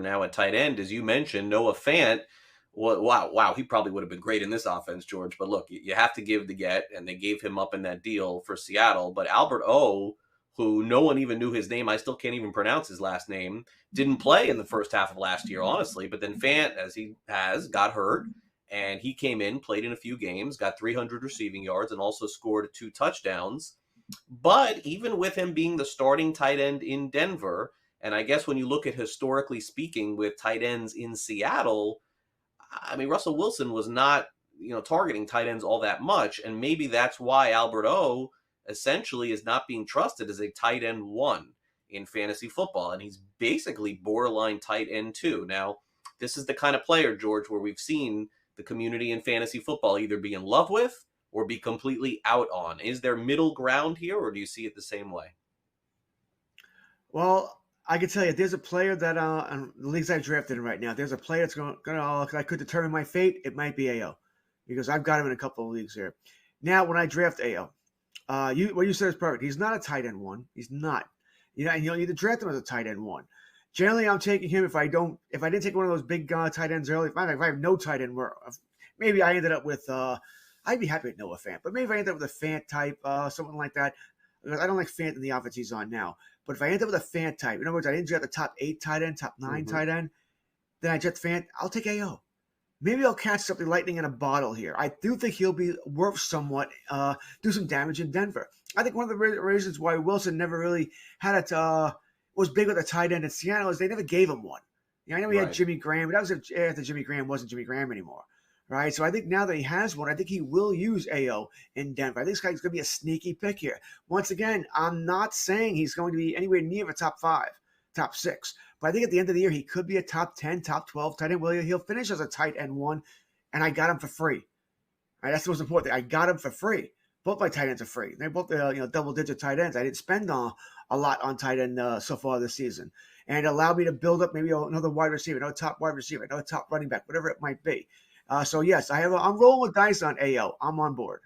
now at tight end. As you mentioned, Noah Fant, well, wow, he probably would have been great in this offense, George. But look, you have to give the get, and they gave him up in that deal for Seattle. But Albert O, who no one even knew his name, I still can't even pronounce his last name, didn't play in the first half of last year, honestly. But then Fant, as he has, got hurt, and he came in, played in a few games, got 300 receiving yards, and also scored 2 touchdowns. But even with him being the starting tight end in Denver, and I guess when you look at historically speaking with tight ends in Seattle, I mean, Russell Wilson was not, targeting tight ends all that much. And maybe that's why Albert O essentially is not being trusted as a tight end 1 in fantasy football. And he's basically borderline tight end 2. Now, this is the kind of player, George, where we've seen the community in fantasy football either be in love with or be completely out on. Is there middle ground here, or do you see it the same way? Well, I can tell you, there's a player that in the leagues I drafted in right now, there's a player that's going to, I could determine my fate. It might be AO, because I've got him in a couple of leagues here. Now, when I draft AO, what you said is perfect. He's not a tight end 1. He's not. And you'll need to draft him as a tight end 1. Generally, I'm taking him if I didn't take one of those big tight ends early. If I have no tight end, maybe I ended up with. I'd be happy with Noah Fant, but maybe if I end up with a Fant type, something like that. I don't like Fant in the offense he's on now. But if I end up with a Fant type, in other words, I didn't draft the top 8 tight end, top 9 tight end, then I draft Fant, I'll take AO. Maybe I'll catch something lightning in a bottle here. I do think he'll be worth somewhat, do some damage in Denver. I think one of the reasons why Wilson never really had it, was big with a tight end in Seattle is they never gave him one. I know he had Jimmy Graham, but that was after Jimmy Graham wasn't Jimmy Graham anymore. Right, so I think now that he has one, I think he will use AO in Denver. I think this guy's going to be a sneaky pick here. Once again, I'm not saying he's going to be anywhere near a top 5, top 6. But I think at the end of the year, he could be a top 10, top 12 tight end. Well, he'll finish as a tight end 1, and I got him for free. Right, that's the most important thing. I got him for free. Both my tight ends are free. They're both double-digit tight ends. I didn't spend a lot on tight end so far this season. And it allowed me to build up maybe another wide receiver, another top wide receiver, another top running back, whatever it might be. So yes, I'm rolling with dice on AO. I'm on board.